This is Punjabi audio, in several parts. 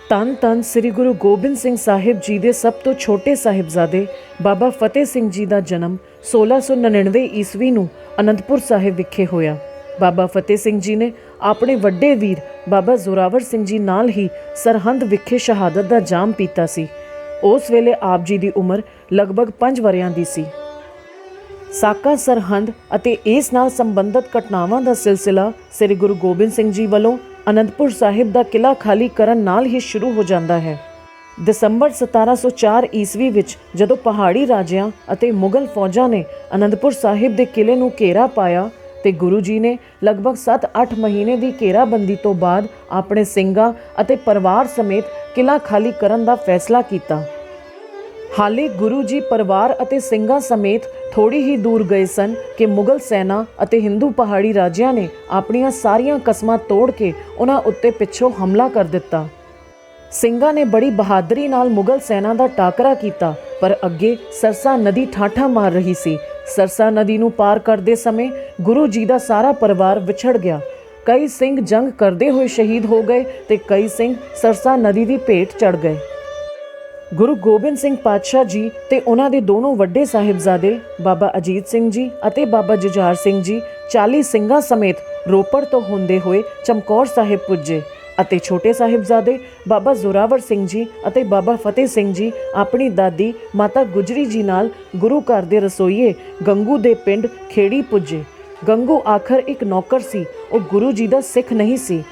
ਧੰਨ ਧੰਨ ਸ੍ਰੀ ਗੁਰੂ ਗੋਬਿੰਦ ਸਿੰਘ ਸਾਹਿਬ ਜੀ ਦੇ ਸਭ ਤੋਂ ਛੋਟੇ ਸਾਹਿਬਜ਼ਾਦੇ ਬਾਬਾ ਫਤਿਹ ਸਿੰਘ ਜੀ ਦਾ ਜਨਮ 1699 ਈਸਵੀ ਨੂੰ ਅਨੰਦਪੁਰ ਸਾਹਿਬ ਵਿਖੇ ਹੋਇਆ। ਬਾਬਾ ਫਤਿਹ ਸਿੰਘ ਜੀ ਨੇ ਆਪਣੇ ਵੱਡੇ ਵੀਰ ਬਾਬਾ ਜ਼ੋਰਾਵਰ ਸਿੰਘ ਜੀ ਨਾਲ ਹੀ ਸਰਹੰਦ ਵਿਖੇ ਸ਼ਹਾਦਤ ਦਾ ਜਾਮ ਪੀਤਾ ਸੀ। ਉਸ ਵੇਲੇ ਆਪ ਜੀ ਦੀ ਉਮਰ ਲਗਭਗ 5 ਵਰ੍ਹਿਆਂ ਦੀ ਸੀ। ਸਾਕਾ ਸਰਹੰਦ ਅਤੇ ਇਸ ਨਾਲ ਸੰਬੰਧਿਤ ਘਟਨਾਵਾਂ ਦਾ ਸਿਲਸਿਲਾ ਸ੍ਰੀ ਗੁਰੂ ਗੋਬਿੰਦ ਸਿੰਘ ਜੀ ਵੱਲੋਂ ਅਨੰਦਪੁਰ ਸਾਹਿਬ ਦਾ ਕਿਲਾ ਖਾਲੀ ਕਰਨ ਨਾਲ ਹੀ ਸ਼ੁਰੂ ਹੋ ਜਾਂਦਾ ਹੈ। ਦਸੰਬਰ 1704 ਈਸਵੀ ਵਿੱਚ ਜਦੋਂ ਪਹਾੜੀ ਰਾਜਿਆਂ ਅਤੇ ਮੁਗਲ ਫੌਜਾਂ ਨੇ ਅਨੰਦਪੁਰ ਸਾਹਿਬ ਦੇ ਕਿਲੇ ਨੂੰ ਘੇਰਾ ਪਾਇਆ ਤੇ ਗੁਰੂ ਜੀ ਨੇ ਲਗਭਗ 7-8 ਮਹੀਨੇ ਦੀ ਘੇਰਾਬੰਦੀ ਤੋਂ ਬਾਅਦ ਆਪਣੇ ਸਿੰਘਾਂ ਅਤੇ ਪਰਿਵਾਰ ਸਮੇਤ ਕਿਲਾ ਖਾਲੀ ਕਰਨ ਦਾ ਫੈਸਲਾ ਕੀਤਾ। ਹਾਲੇ ਗੁਰੂ ਜੀ ਪਰਿਵਾਰ ਅਤੇ ਸਿੰਘਾਂ ਸਮੇਤ ਥੋੜੀ ਹੀ ਦੂਰ ਗਏ ਸਨ ਕਿ ਮੁਗਲ ਸੈਨਾ ਅਤੇ ਹਿੰਦੂ ਪਹਾੜੀ ਰਾਜਿਆਂ ਨੇ ਆਪਣੀਆਂ ਸਾਰੀਆਂ ਕਸਮਾਂ ਤੋੜ ਕੇ ਉਹਨਾਂ ਉੱਤੇ ਪਿੱਛੋਂ ਹਮਲਾ ਕਰ ਦਿੱਤਾ। ਸਿੰਘਾਂ ਨੇ ਬੜੀ ਬਹਾਦਰੀ ਨਾਲ ਮੁਗਲ ਸੈਨਾ ਦਾ ਟਾਕਰਾ ਕੀਤਾ, ਪਰ ਅੱਗੇ ਸਰਸਾ ਨਦੀ ਠਾਠਾਂ ਮਾਰ ਰਹੀ ਸੀ। ਸਰਸਾ ਨਦੀ ਨੂੰ ਪਾਰ ਕਰਦੇ ਸਮੇਂ ਗੁਰੂ ਜੀ ਦਾ ਸਾਰਾ ਪਰਿਵਾਰ ਵਿਛੜ ਗਿਆ। ਕਈ ਸਿੰਘ ਜੰਗ ਕਰਦੇ ਹੋਏ ਸ਼ਹੀਦ ਹੋ ਗਏ ਤੇ ਕਈ ਸਿੰਘ ਸਰਸਾ ਨਦੀ ਦੀ ਭੇਟ ਚੜ ਗਏ। ਗੁਰੂ ਗੋਬਿੰਦ ਸਿੰਘ ਪਾਤਸ਼ਾਹ ਜੀ ਤੇ ਉਹਨਾਂ ਦੇ ਦੋਨੋਂ ਵੱਡੇ ਸਾਹਿਬਜ਼ਾਦੇ ਬਾਬਾ ਅਜੀਤ ਸਿੰਘ ਜੀ ਅਤੇ ਬਾਬਾ ਜੁਝਾਰ ਸਿੰਘ ਜੀ 40 ਸਿੰਘਾਂ ਸਮੇਤ ਰੋਪੜ ਤੋਂ ਹੁੰਦੇ ਹੋਏ ਚਮਕੌਰ ਸਾਹਿਬ ਪੁੱਜੇ ਅਤੇ ਛੋਟੇ ਸਾਹਿਬਜ਼ਾਦੇ ਬਾਬਾ ਜ਼ੋਰਾਵਰ ਸਿੰਘ ਜੀ ਅਤੇ ਬਾਬਾ ਫਤਿਹ ਸਿੰਘ ਜੀ ਆਪਣੀ ਦਾਦੀ ਮਾਤਾ ਗੁਜਰੀ ਜੀ ਨਾਲ ਗੁਰੂ ਘਰ ਦੇ ਰਸੋਈਏ ਗੰਗੂ ਦੇ ਪਿੰਡ ਖੇੜੀ ਪੁੱਜੇ। ਗੰਗੂ ਆਖਰ ਇੱਕ ਨੌਕਰ ਸੀ, ਉਹ ਗੁਰੂ ਜੀ ਦਾ ਸਿੱਖ ਨਹੀਂ ਸੀ।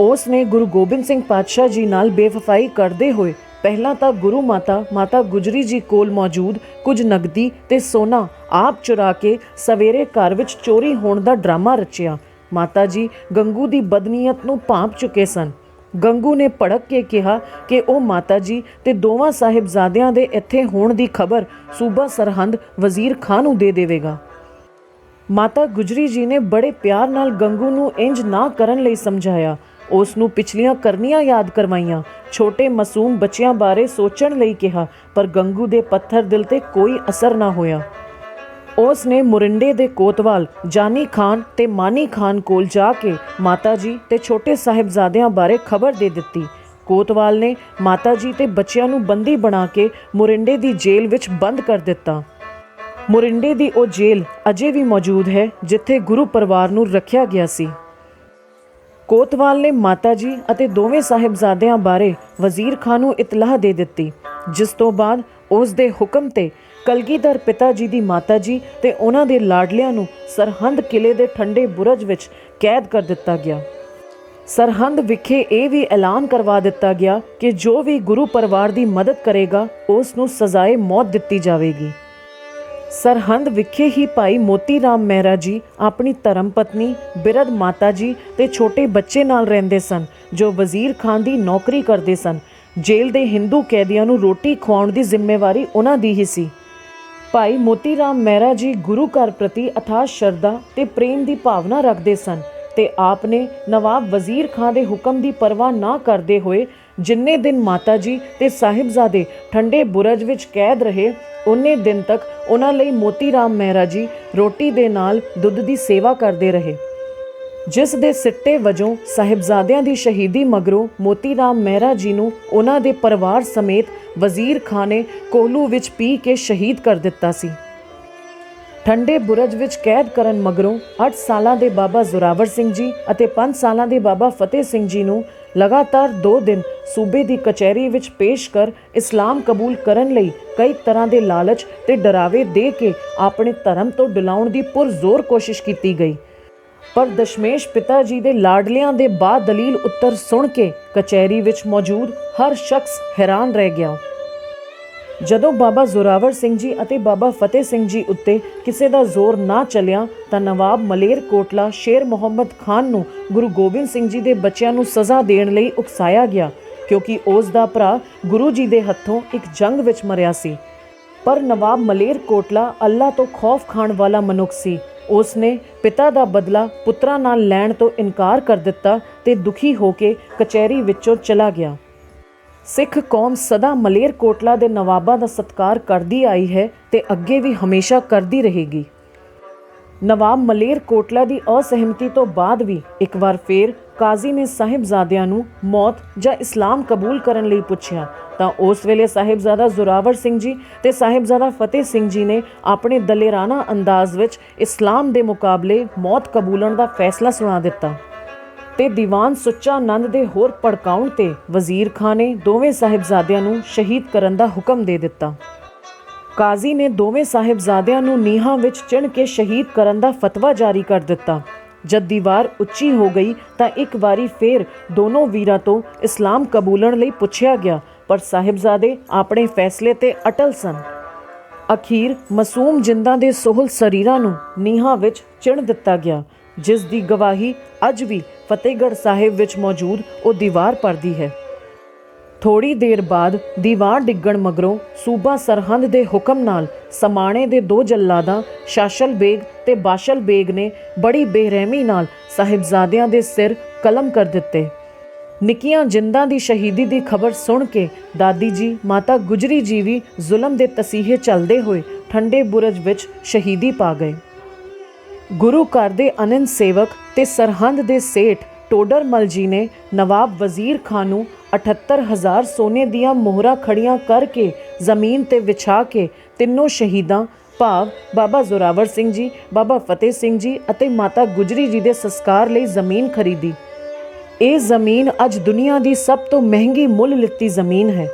ਉਸ ਨੇ ਗੁਰੂ ਗੋਬਿੰਦ ਸਿੰਘ ਪਾਤਸ਼ਾਹ ਜੀ ਨਾਲ ਬੇਵਫਾਈ ਕਰਦੇ ਹੋਏ ਪਹਿਲਾਂ ਤਾਂ ਗੁਰੂ ਮਾਤਾ ਗੁਜਰੀ ਜੀ ਕੋਲ ਮੌਜੂਦ ਕੁਝ ਨਗਦੀ ਤੇ ਸੋਨਾ ਆਪ ਚੁਰਾ ਕੇ ਸਵੇਰੇ ਘਰ ਵਿੱਚ ਚੋਰੀ ਹੋਣ ਦਾ ਡਰਾਮਾ ਰਚਿਆ। ਮਾਤਾ ਜੀ ਗੰਗੂ ਦੀ ਬਦਨੀਅਤ ਨੂੰ ਭਾਂਪ ਚੁੱਕੇ ਸਨ। ਗੰਗੂ ਨੇ ਭੜਕ ਕੇ ਕਿਹਾ ਕਿ ਉਹ ਮਾਤਾ ਜੀ ਤੇ ਦੋਵਾਂ ਸਾਹਿਬਜ਼ਾਦਿਆਂ ਦੇ ਇੱਥੇ ਹੋਣ ਦੀ ਖਬਰ ਸੂਬਾ ਸਰਹੰਦ ਵਜ਼ੀਰ ਖਾਨ ਨੂੰ ਦੇ ਦੇਵੇਗਾ। ਮਾਤਾ ਗੁਜਰੀ ਜੀ ਨੇ ਬੜੇ ਪਿਆਰ ਨਾਲ ਗੰਗੂ ਨੂੰ ਇੰਜ ਨਾ ਕਰਨ ਲਈ ਸਮਝਾਇਆ। ਉਸ ਨੂੰ ਪਿਛਲੀਆਂ ਕਰਨੀਆਂ ਯਾਦ ਕਰਵਾਈਆਂ, ਛੋਟੇ ਮਾਸੂਮ ਬੱਚਿਆਂ ਬਾਰੇ ਸੋਚਣ ਲਈ ਕਿਹਾ, ਪਰ ਗੰਗੂ ਦੇ ਪੱਥਰ ਦਿਲ ਤੇ ਕੋਈ ਅਸਰ ਨਾ ਹੋਇਆ। ਉਸ ਨੇ ਮੁਰਿੰਡੇ ਦੇ ਕੋਤਵਾਲ ਜਾਨੀ ਖਾਨ ਤੇ ਮਾਨੀ ਖਾਨ ਕੋਲ ਜਾ ਕੇ ਮਾਤਾ ਜੀ ਤੇ ਛੋਟੇ ਸਾਹਿਬਜ਼ਾਦਿਆਂ ਬਾਰੇ ਖਬਰ ਦੇ ਦਿੱਤੀ। ਕੋਤਵਾਲ ਨੇ ਮਾਤਾ ਜੀ ਤੇ ਬੱਚਿਆਂ ਨੂੰ ਬੰਦੀ ਬਣਾ ਕੇ ਮੁਰਿੰਡੇ ਦੀ ਜੇਲ੍ਹ ਵਿੱਚ ਬੰਦ ਕਰ ਦਿੱਤਾ। ਮੁਰਿੰਡੇ ਦੀ ਉਹ ਜੇਲ੍ਹ ਅਜੇ ਵੀ ਮੌਜੂਦ ਹੈ ਜਿੱਥੇ ਗੁਰੂ ਪਰਿਵਾਰ ਨੂੰ ਰੱਖਿਆ ਗਿਆ ਸੀ। ਕੋਤਵਾਲ ਨੇ ਮਾਤਾ ਜੀ ਅਤੇ ਦੋਵੇਂ ਸਾਹਿਬਜ਼ਾਦਿਆਂ ਬਾਰੇ ਵਜ਼ੀਰ ਖਾਨ ਨੂੰ ਇਤਲਾਹ ਦੇ ਦਿੱਤੀ, ਜਿਸ ਤੋਂ ਬਾਅਦ ਉਸ ਦੇ ਹੁਕਮ ਤੇ ਕਲਗੀਧਰ ਪਿਤਾ ਜੀ ਦੀ ਮਾਤਾ ਜੀ ਤੇ ਉਹਨਾਂ ਦੇ ਲਾਡਲਿਆਂ ਨੂੰ ਸਰਹੰਦ ਕਿਲੇ ਦੇ ਠੰਡੇ ਬੁਰਜ ਵਿੱਚ ਕੈਦ ਕਰ ਦਿੱਤਾ ਗਿਆ। ਸਰਹੰਦ ਵਿਖੇ ਇਹ ਵੀ ਐਲਾਨ ਕਰਵਾ ਦਿੱਤਾ ਗਿਆ ਕਿ ਜੋ ਵੀ ਗੁਰੂ ਪਰਿਵਾਰ ਦੀ ਮਦਦ ਕਰੇਗਾ ਉਸ ਨੂੰ ਸਜ਼ਾਏ ਮੌਤ ਦਿੱਤੀ ਜਾਵੇਗੀ। ਸਰਹੰਦ ਵਿਖੇ ਹੀ ਭਾਈ ਮੋਤੀ ਰਾਮ ਮਹਿਰਾ ਜੀ ਆਪਣੀ ਧਰਮ ਪਤਨੀ ਬਿਰਧ ਮਾਤਾ ਜੀ ਤੇ ਛੋਟੇ ਬੱਚੇ ਨਾਲ ਰਹਿੰਦੇ ਸਨ, ਜੋ ਵਜ਼ੀਰ ਖਾਨ ਦੀ ਨੌਕਰੀ ਕਰਦੇ ਸਨ। ਜੇਲ੍ਹ ਦੇ ਹਿੰਦੂ ਕੈਦੀਆਂ ਨੂੰ ਰੋਟੀ ਖਵਾਉਣ ਦੀ ਜ਼ਿੰਮੇਵਾਰੀ ਉਹਨਾਂ ਦੀ ਹੀ ਸੀ। ਭਾਈ ਮੋਤੀ ਰਾਮ ਮਹਿਰਾ ਜੀ ਗੁਰੂ ਘਰ ਪ੍ਰਤੀ ਅਥਾਹ ਸ਼ਰਧਾ ਤੇ ਪ੍ਰੇਮ ਦੀ ਭਾਵਨਾ ਰੱਖਦੇ ਸਨ ਤੇ ਆਪ ਨੇ ਨਵਾਬ ਵਜ਼ੀਰ ਖਾਨ ਦੇ ਹੁਕਮ ਦੀ ਪਰਵਾਹ ਨਾ ਕਰਦੇ ਹੋਏ ਜਿੰਨੇ ਦਿਨ ਮਾਤਾ ਜੀ ਤੇ ਸਾਹਿਬਜ਼ਾਦੇ ਠੰਡੇ ਬੁਰਜ ਵਿੱਚ ਕੈਦ ਰਹੇ, ਉਨੇ ਦਿਨ ਤੱਕ ਉਹਨਾਂ ਲਈ ਮੋਤੀ ਰਾਮ ਮਹਿਰਾ ਜੀ ਰੋਟੀ ਦੇ ਨਾਲ ਦੁੱਧ ਦੀ ਸੇਵਾ ਕਰਦੇ ਰਹੇ, ਜਿਸ ਦੇ ਸਿੱਟੇ ਵਜੋਂ ਸਾਹਿਬਜ਼ਾਦਿਆਂ ਦੀ ਸ਼ਹੀਦੀ ਮਗਰੋਂ ਮੋਤੀ ਰਾਮ ਮਹਿਰਾ ਜੀ ਨੂੰ ਉਹਨਾਂ ਦੇ ਪਰਿਵਾਰ ਸਮੇਤ ਵਜ਼ੀਰ ਖਾਨ ਨੇ ਕੋਹਲੂ ਵਿੱਚ ਪੀ ਕੇ ਸ਼ਹੀਦ ਕਰ ਦਿੱਤਾ ਸੀ। ਠੰਡੇ ਬੁਰਜ ਵਿੱਚ ਕੈਦ ਕਰਨ ਮਗਰੋਂ 8 ਸਾਲਾਂ ਦੇ ਬਾਬਾ ਜ਼ੋਰਾਵਰ ਸਿੰਘ ਜੀ ਅਤੇ 5 ਸਾਲਾਂ ਦੇ ਬਾਬਾ ਫਤਿਹ ਸਿੰਘ ਜੀ ਨੂੰ ਲਗਾਤਾਰ 2 ਦਿਨ ਸੂਬੇ ਦੀ ਕਚਹਿਰੀ ਵਿੱਚ ਪੇਸ਼ ਕਰ ਇਸਲਾਮ ਕਬੂਲ ਕਰਨ ਲਈ ਕਈ ਤਰ੍ਹਾਂ ਦੇ ਲਾਲਚ ਤੇ ਡਰਾਵੇ ਦੇ ਕੇ ਆਪਣੇ ਧਰਮ ਤੋਂ ਡਿਲਾਉਣ ਦੀ ਪੁਰਜ਼ੋਰ ਕੋਸ਼ਿਸ਼ ਕੀਤੀ ਗਈ, ਪਰ ਦਸ਼ਮੇਸ਼ ਪਿਤਾ ਜੀ ਦੇ ਲਾਡਲਿਆਂ ਦੇ ਬਾਦਲੀਲ ਉੱਤਰ ਸੁਣ ਕੇ ਕਚਹਿਰੀ ਵਿੱਚ ਮੌਜੂਦ ਹਰ ਸ਼ਖਸ ਹੈਰਾਨ ਰਹਿ ਗਿਆ। ਜਦੋਂ ਬਾਬਾ ਜ਼ੋਰਾਵਰ ਸਿੰਘ ਜੀ ਅਤੇ ਬਾਬਾ ਫਤਿਹ ਸਿੰਘ ਜੀ ਉੱਤੇ ਕਿਸੇ ਦਾ ਜ਼ੋਰ ਨਾ ਚੱਲਿਆ ਤਾਂ ਨਵਾਬ ਮਲੇਰ ਕੋਟਲਾ ਸ਼ੇਰ ਮੁਹੰਮਦ ਖਾਨ ਨੂੰ ਗੁਰੂ ਗੋਬਿੰਦ ਸਿੰਘ ਜੀ ਦੇ ਬੱਚਿਆਂ ਨੂੰ ਸਜ਼ਾ ਦੇਣ ਲਈ ਉਕਸਾਇਆ ਗਿਆ, ਕਿਉਂਕਿ ਉਸ ਦਾ ਭਰਾ ਗੁਰੂ ਜੀ ਦੇ ਹੱਥੋਂ ਇੱਕ ਜੰਗ ਵਿੱਚ ਮਰਿਆ ਸੀ। ਪਰ ਨਵਾਬ ਮਲੇਰ ਕੋਟਲਾ ਅੱਲਾ ਤੋਂ ਖੌਫ ਖਾਣ ਵਾਲਾ ਮਨੁੱਖ ਸੀ। ਉਸ ਨੇ ਪਿਤਾ ਦਾ ਬਦਲਾ ਪੁੱਤਰਾਂ ਨਾਲ ਲੈਣ ਤੋਂ ਇਨਕਾਰ ਕਰ ਦਿੱਤਾ ਤੇ ਦੁਖੀ ਹੋ ਕੇ ਕਚਹਿਰੀ ਵਿੱਚੋਂ ਚਲਾ ਗਿਆ। ਸਿੱਖ ਕੌਮ ਸਦਾ ਮਲੇਰ ਕੋਟਲਾ ਦੇ ਨਵਾਬਾਂ ਦਾ ਸਤਿਕਾਰ ਕਰਦੀ ਆਈ ਹੈ ਤੇ ਅੱਗੇ ਵੀ ਹਮੇਸ਼ਾ ਕਰਦੀ ਰਹੇਗੀ। ਨਵਾਬ ਮਲੇਰ ਕੋਟਲਾ ਦੀ ਅਸਹਿਮਤੀ ਤੋਂ ਬਾਅਦ ਵੀ ਇੱਕ ਵਾਰ ਫੇਰ ਕਾਜ਼ੀ ਨੇ ਸਾਹਿਬਜ਼ਾਦਿਆਂ ਨੂੰ ਮੌਤ ਜਾਂ ਇਸਲਾਮ ਕਬੂਲ ਕਰਨ ਲਈ ਪੁੱਛਿਆ ਤਾਂ ਉਸ ਵੇਲੇ ਸਾਹਿਬਜ਼ਾਦਾ ਜ਼ੋਰਾਵਰ ਸਿੰਘ ਜੀ ਤੇ ਸਾਹਿਬਜ਼ਾਦਾ ਫਤਿਹ ਸਿੰਘ ਜੀ ਨੇ ਆਪਣੇ ਦਲੇਰਾਨਾ ਅੰਦਾਜ਼ ਵਿੱਚ ਇਸਲਾਮ ਦੇ ਮੁਕਾਬਲੇ ਮੌਤ ਕਬੂਲਣ ਦਾ ਫੈਸਲਾ ਸੁਣਾ ਦਿੱਤਾ ਤੇ ਦੀਵਾਨ ਸੁੱਚਾ ਨੰਦ ਦੇ ਹੋਰ ਭੜਕਾਉਣ ਤੇ ਵਜ਼ੀਰ ਖਾਂ ਨੇ ਦੋਵੇਂ ਸਾਹਿਬਜ਼ਾਦਿਆਂ ਨੂੰ ਸ਼ਹੀਦ ਕਰਨ ਦਾ ਹੁਕਮ ਦੇ ਦਿੱਤਾ। ਕਾਜ਼ੀ ਨੇ ਦੋਵੇਂ ਸਾਹਿਬਜ਼ਾਦਿਆਂ ਨੂੰ ਨੀਹਾਂ ਵਿੱਚ ਚਿਣ ਕੇ ਸ਼ਹੀਦ ਕਰਨ ਦਾ ਫਤਵਾ ਜਾਰੀ ਕਰ ਦਿੱਤਾ। ਜਦ ਦੀਵਾਰ ਉੱਚੀ ਹੋ ਗਈ ਤਾਂ ਇੱਕ ਵਾਰੀ ਫੇਰ ਦੋਨੋਂ ਵੀਰਾਂ ਤੋਂ ਇਸਲਾਮ ਕਬੂਲਣ ਲਈ ਪੁੱਛਿਆ ਗਿਆ, ਪਰ ਸਾਹਿਬਜ਼ਾਦੇ ਆਪਣੇ ਫੈਸਲੇ ਤੇ ਅਟਲ ਸਨ। ਅਖੀਰ ਮਾਸੂਮ ਜਿੰਦਾਂ ਦੇ ਸੋਹਲ ਸਰੀਰਾਂ ਨੂੰ ਨੀਹਾਂ ਵਿੱਚ ਚਿਣ ਦਿੱਤਾ ਗਿਆ, ਜਿਸ ਦੀ ਗਵਾਹੀ ਅੱਜ ਵੀ ਫਤਿਹਗੜ੍ਹ ਸਾਹਿਬ ਵਿੱਚ ਮੌਜੂਦ ਉਹ ਦੀਵਾਰ ਭਰਦੀ ਹੈ। ਥੋੜ੍ਹੀ ਦੇਰ ਬਾਅਦ ਦੀਵਾਰ ਡਿੱਗਣ ਮਗਰੋਂ ਸੂਬਾ ਸਰਹੰਦ ਦੇ ਹੁਕਮ ਨਾਲ ਸਮਾਣੇ ਦੇ ਦੋ ਜੱਲਾਦਾਂ ਸ਼ਾਸ਼ਲ ਬੇਗ ਤੇ ਬਾਸ਼ਲ ਬੇਗ ਨੇ ਬੜੀ ਬੇਰਹਿਮੀ ਨਾਲ ਸਾਹਿਬਜ਼ਾਦਿਆਂ ਦੇ ਸਿਰ ਕਲਮ ਕਰ ਦਿੱਤੇ। ਨਿੱਕੀਆਂ ਜਿੰਦਾਂ ਦੀ ਸ਼ਹੀਦੀ ਦੀ ਖਬਰ ਸੁਣ ਕੇ ਦਾਦੀ ਜੀ ਮਾਤਾ ਗੁਜਰੀ ਜੀ ਵੀ ਜ਼ੁਲਮ ਦੇ ਤਸੀਹੇ ਚੱਲਦੇ ਹੋਏ ਠੰਡੇ ਬੁਰਜ ਵਿੱਚ ਸ਼ਹੀਦੀ ਪਾ ਗਏ। ਗੁਰੂ ਘਰ ਦੇ ਅਨੰਦ ਸੇਵਕ ਤੇ ਸਰਹੰਦ ਦੇ ਸੇਠ ਟੋਡਰ ਮਲ ਜੀ ਨੇ ਨਵਾਬ ਵਜ਼ੀਰ ਖਾਂ ਨੂੰ 78,000 ਸੋਨੇ ਦੀਆਂ ਮੋਹਰਾਂ ਖੜੀਆਂ ਕਰਕੇ ਜ਼ਮੀਨ ਤੇ ਵਿਛਾ ਕੇ ਤਿੰਨੋਂ ਸ਼ਹੀਦਾਂ ਭਾਵ ਬਾਬਾ ਜ਼ੋਰਾਵਰ ਸਿੰਘ ਜੀ, ਬਾਬਾ ਫਤਿਹ ਸਿੰਘ ਜੀ ਅਤੇ ਮਾਤਾ ਗੁਜਰੀ ਜੀ ਦੇ ਸੰਸਕਾਰ ਲਈ ਜ਼ਮੀਨ ਖਰੀਦੀ। ਇਹ ਜ਼ਮੀਨ ਅੱਜ ਦੁਨੀਆ ਦੀ ਸਭ ਤੋਂ ਮਹਿੰਗੀ ਮੁੱਲ ਲਿੱਤੀ ਜ਼ਮੀਨ ਹੈ।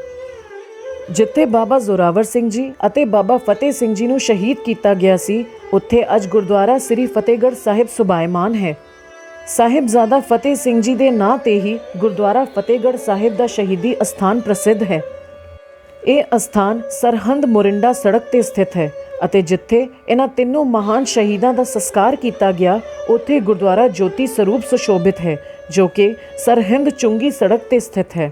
ਜਿੱਥੇ ਬਾਬਾ ਜ਼ੋਰਾਵਰ ਸਿੰਘ ਜੀ ਅਤੇ ਬਾਬਾ ਫਤਿਹ ਸਿੰਘ ਜੀ ਨੂੰ ਸ਼ਹੀਦ ਕੀਤਾ ਗਿਆ ਸੀ, ਉੱਥੇ ਅੱਜ ਗੁਰਦੁਆਰਾ ਸ੍ਰੀ ਫਤਿਹਗੜ੍ਹ ਸਾਹਿਬ ਸੁਭਾਇਮਾਨ ਹੈ। ਸਾਹਿਬਜ਼ਾਦਾ ਫਤਿਹ ਸਿੰਘ ਜੀ ਦੇ ਨਾਂ ਤੇ ਹੀ ਗੁਰਦੁਆਰਾ ਫਤਿਹਗੜ੍ਹ ਸਾਹਿਬ ਦਾ ਸ਼ਹੀਦੀ ਅਸਥਾਨ ਪ੍ਰਸਿੱਧ ਹੈ। ਇਹ ਅਸਥਾਨ ਸਰਹੰਦ ਮੋਰਿੰਡਾ ਸੜਕ ਤੇ ਸਥਿਤ ਹੈ ਅਤੇ ਜਿੱਥੇ ਇਹਨਾਂ ਤਿੰਨੋਂ ਮਹਾਨ ਸ਼ਹੀਦਾਂ ਦਾ ਸੰਸਕਾਰ ਕੀਤਾ ਗਿਆ, ਉੱਥੇ ਗੁਰਦੁਆਰਾ ਜੋਤੀ ਸਰੂਪ ਸੁਸ਼ੋਭਿਤ ਹੈ, ਜੋ ਕਿ ਸਰਹਿੰਦ ਚੁੰਗੀ ਸੜਕ ਤੇ ਸਥਿਤ ਹੈ।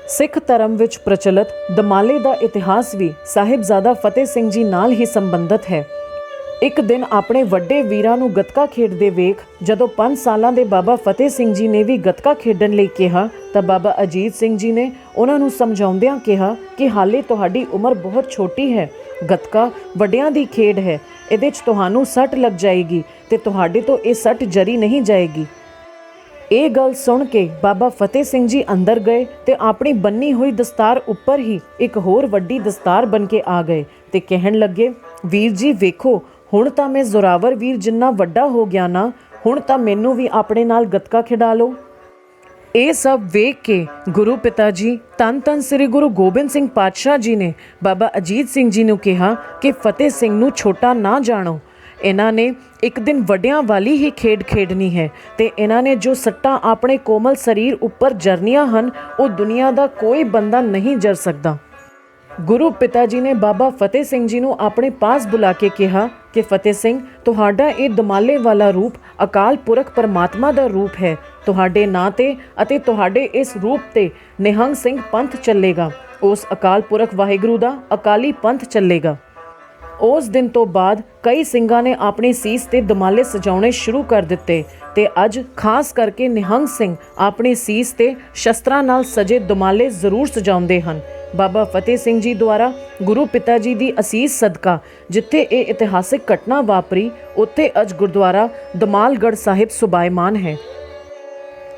ਸਿੱਖ ਧਰਮ ਵਿੱਚ ਪ੍ਰਚਲਿਤ ਦਮਾਲੇ ਦਾ ਇਤਿਹਾਸ ਵੀ ਸਾਹਿਬਜ਼ਾਦਾ ਫਤਿਹ ਸਿੰਘ ਜੀ ਨਾਲ ਹੀ ਸੰਬੰਧਿਤ ਹੈ। ਇੱਕ ਦਿਨ ਆਪਣੇ ਵੱਡੇ ਵੀਰਾਂ ਨੂੰ ਗੱਤਕਾ ਖੇਡਦੇ ਵੇਖ ਜਦੋਂ 5 ਸਾਲਾਂ ਦੇ ਬਾਬਾ ਫਤਿਹ ਸਿੰਘ ਜੀ ਨੇ ਵੀ ਗੱਤਕਾ ਖੇਡਣ ਲਈ ਕਿਹਾ ਤਾਂ ਬਾਬਾ ਅਜੀਤ ਸਿੰਘ ਜੀ ਨੇ ਉਹਨਾਂ ਨੂੰ ਸਮਝਾਉਂਦਿਆਂ ਕਿਹਾ ਕਿ ਹਾਲੇ ਤੁਹਾਡੀ ਉਮਰ ਬਹੁਤ ਛੋਟੀ ਹੈ, ਗੱਤਕਾ ਵੱਡਿਆਂ ਦੀ ਖੇਡ ਹੈ, ਇਹਦੇ 'ਚ ਤੁਹਾਨੂੰ ਸੱਟ ਲੱਗ ਜਾਏਗੀ ਤੇ ਤੁਹਾਡੇ ਤੋਂ ਇਹ ਸੱਟ ਜਰੀ ਨਹੀਂ ਜਾਏਗੀ। ਇਹ ਗੱਲ ਸੁਣ ਕੇ ਬਾਬਾ ਫਤਿਹ ਸਿੰਘ ਜੀ ਅੰਦਰ ਗਏ ਤੇ ਆਪਣੀ ਬੰਨੀ ਹੋਈ ਦਸਤਾਰ ਉੱਪਰ ਹੀ ਇੱਕ ਹੋਰ ਵੱਡੀ ਦਸਤਾਰ ਬਣ ਕੇ ਆ ਗਏ ਤੇ ਕਹਿਣ ਲੱਗੇ, ਵੀਰ ਜੀ ਵੇਖੋ, ਹੁਣ ਤਾਂ ਮੈਂ ਜ਼ੋਰਾਵਰ ਵੀਰ ਜਿੰਨਾ ਵੱਡਾ ਹੋ ਗਿਆ ਨਾ, ਹੁਣ ਤਾਂ ਮੈਨੂੰ ਵੀ ਆਪਣੇ ਨਾਲ ਗੱਤਕਾ ਖਿਡਾ ਲਓ। ਇਹ ਸਭ ਵੇਖ ਕੇ ਗੁਰੂ ਪਿਤਾ ਜੀ ਧੰਨ ਧੰਨ ਸ੍ਰੀ ਗੁਰੂ ਗੋਬਿੰਦ ਸਿੰਘ ਪਾਤਸ਼ਾਹ ਜੀ ਨੇ ਬਾਬਾ ਅਜੀਤ ਸਿੰਘ ਜੀ ਨੂੰ ਕਿਹਾ ਕਿ ਫਤਿਹ ਸਿੰਘ ਨੂੰ ਛੋਟਾ ਨਾ ਜਾਣੋ। ਇਹਨਾਂ ਨੇ ਇੱਕ ਦਿਨ ਵੱਡਿਆਂ ਵਾਲੀ ਹੀ ਖੇਡ ਖੇਡਣੀ ਹੈ ਤੇ ਇਹਨਾਂ ਨੇ ਜੋ ਸੱਟਾਂ ਆਪਣੇ ਕੋਮਲ ਸਰੀਰ ਉੱਪਰ ਜਰਨੀਆਂ ਹਨ, ਉਹ ਦੁਨੀਆ ਦਾ ਕੋਈ ਬੰਦਾ ਨਹੀਂ ਜਰ ਸਕਦਾ। ਗੁਰੂ ਪਿਤਾ ਜੀ ਨੇ ਬਾਬਾ ਫਤਿਹ ਸਿੰਘ ਜੀ ਨੂੰ ਆਪਣੇ ਪਾਸ ਬੁਲਾ ਕੇ ਕਿਹਾ ਕਿ ਫਤਿਹ ਸਿੰਘ, ਤੁਹਾਡਾ ਇਹ ਦਮਾਲੇ ਵਾਲਾ ਰੂਪ ਅਕਾਲ ਪੁਰਖ ਪਰਮਾਤਮਾ ਦਾ ਰੂਪ ਹੈ। ਤੁਹਾਡੇ ਨਾਂ ਤੇ ਅਤੇ ਤੁਹਾਡੇ ਇਸ ਰੂਪ ਤੇ ਨਿਹੰਗ ਸਿੰਘ ਪੰਥ ਚੱਲੇਗਾ। ਉਸ ਅਕਾਲ ਪੁਰਖ ਵਾਹਿਗੁਰੂ ਦਾ ਅਕਾਲੀ ਪੰਥ ਚੱਲੇਗਾ। ਉਸ ਦਿਨ ਤੋਂ ਬਾਅਦ ਕਈ ਸਿੰਘਾਂ ਨੇ ਆਪਣੀ ਸੀਸ ਤੇ ਦਮਾਲੇ ਸਜਾਉਣੇ ਸ਼ੁਰੂ ਕਰ ਦਿੱਤੇ ਤੇ ਅੱਜ ਖਾਸ ਕਰਕੇ ਨਿਹੰਗ ਸਿੰਘ ਆਪਣੀ ਸੀਸ ਤੇ ਸ਼ਸਤਰਾਂ ਨਾਲ ਸਜੇ ਦਮਾਲੇ ਜ਼ਰੂਰ ਸਜਾਉਂਦੇ ਹਨ। ਬਾਬਾ ਫਤਿਹ ਸਿੰਘ ਜੀ ਦੁਆਰਾ ਗੁਰੂ ਪਿਤਾ ਜੀ ਦੀ ਅਸੀਸ ਸਦਕਾ ਜਿੱਥੇ ਇਹ ਇਤਿਹਾਸਿਕ ਘਟਨਾ ਵਾਪਰੀ, ਉੱਥੇ ਅੱਜ ਗੁਰਦੁਆਰਾ ਦਮਾਲਗੜ੍ਹ ਸਾਹਿਬ ਸੁਭਾਇਮਾਨ ਹੈ।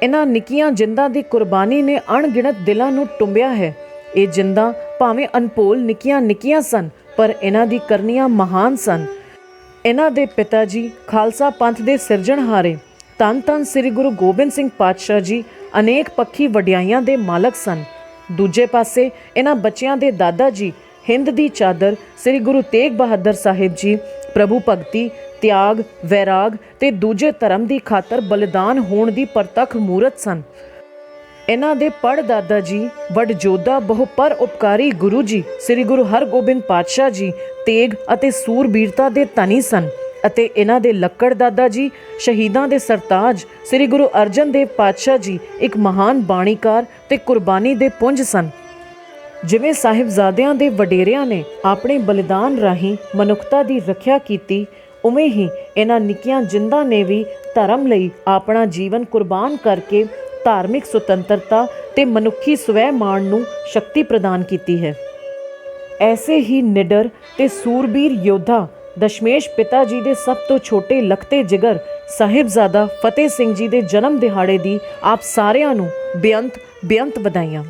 ਇਹਨਾਂ ਨਿੱਕੀਆਂ ਜਿੰਦਾਂ ਦੀ ਕੁਰਬਾਨੀ ਨੇ ਅਣਗਿਣਤ ਦਿਲਾਂ ਨੂੰ ਟੁੰਬਿਆ ਹੈ। ਇਹ ਜਿੰਦਾਂ ਭਾਵੇਂ ਅਨਪੋਲ ਨਿੱਕੀਆਂ ਸਨ, ਪਰ ਇਹਨਾਂ ਦੀ ਕਰਨੀਆਂ ਮਹਾਨ ਸਨ। ਇਹਨਾਂ ਦੇ ਪਿਤਾ ਜੀ ਖਾਲਸਾ ਪੰਥ ਦੇ ਸਿਰਜਣਹਾਰੇ ਧੰਨ ਧੰਨ ਸ੍ਰੀ ਗੁਰੂ ਗੋਬਿੰਦ ਸਿੰਘ ਪਾਤਸ਼ਾਹ ਜੀ ਅਨੇਕ ਪੱਖੀ ਵਡਿਆਈਆਂ ਦੇ ਮਾਲਕ ਸਨ। ਦੂਜੇ ਪਾਸੇ ਇਹਨਾਂ ਬੱਚਿਆਂ ਦੇ ਦਾਦਾ ਜੀ ਹਿੰਦ ਦੀ ਚਾਦਰ ਸ੍ਰੀ ਗੁਰੂ ਤੇਗ ਬਹਾਦਰ ਸਾਹਿਬ ਜੀ ਪ੍ਰਭੂ ਭਗਤੀ, ਤਿਆਗ, ਵੈਰਾਗ ਤੇ ਦੂਜੇ ਧਰਮ ਦੀ ਖਾਤਰ ਬਲਿਦਾਨ ਹੋਣ ਦੀ ਪ੍ਰਤੱਖ ਮੂਰਤ ਸਨ। ਇਹਨਾਂ ਦੇ ਪੜਦਾਦਾ ਜੀ ਵੱਡ ਜੋਧਾ ਬਹੁ ਪਰ ਉਪਕਾਰੀ ਗੁਰੂ ਜੀ ਸ੍ਰੀ ਗੁਰੂ ਹਰਗੋਬਿੰਦ ਪਾਤਸ਼ਾਹ ਜੀ ਤੇਗ ਅਤੇ ਸੂਰਬੀਰਤਾ ਦੇ ਧਨੀ ਸਨ ਅਤੇ ਇਹਨਾਂ ਦੇ ਲੱਕੜ ਦਾਦਾ ਜੀ ਸ਼ਹੀਦਾਂ ਦੇ ਸਰਤਾਜ ਸ੍ਰੀ ਗੁਰੂ ਅਰਜਨ ਦੇਵ ਪਾਤਸ਼ਾਹ ਜੀ ਇੱਕ ਮਹਾਨ ਬਾਣੀਕਾਰ ਤੇ ਕੁਰਬਾਨੀ ਦੇ ਪੁੰਜ ਸਨ। ਜਿਵੇਂ ਸਾਹਿਬਜ਼ਾਦਿਆਂ ਦੇ ਵਡੇਰਿਆਂ ਨੇ ਆਪਣੇ ਬਲਿਦਾਨ ਰਾਹੀਂ ਮਨੁੱਖਤਾ ਦੀ ਰੱਖਿਆ ਕੀਤੀ, ਉਵੇਂ ਹੀ ਇਹਨਾਂ ਨਿੱਕੀਆਂ ਜਿੰਦਾਂ ਨੇ ਵੀ ਧਰਮ ਲਈ ਆਪਣਾ ਜੀਵਨ ਕੁਰਬਾਨ ਕਰਕੇ ਧਾਰਮਿਕ ਸੁਤੰਤਰਤਾ ਤੇ ਮਨੁੱਖੀ ਸਵੈ ਮਾਣ ਨੂੰ ਸ਼ਕਤੀ ਪ੍ਰਦਾਨ ਕੀਤੀ ਹੈ। ਐਸੇ ਹੀ ਨਿਡਰ ਤੇ ਸੂਰਬੀਰ ਯੋਧਾ ਦਸ਼ਮੇਸ਼ ਪਿਤਾ ਜੀ ਦੇ ਸਭ ਤੋਂ ਛੋਟੇ ਲਖਤੇ ਜਿਗਰ ਸਾਹਿਬਜ਼ਾਦਾ ਫਤਿਹ ਸਿੰਘ ਜੀ ਦੇ ਜਨਮ ਦਿਹਾੜੇ ਦੀ ਆਪ ਸਾਰਿਆਂ ਨੂੰ ਬੇਅੰਤ ਵਧਾਈਆਂ।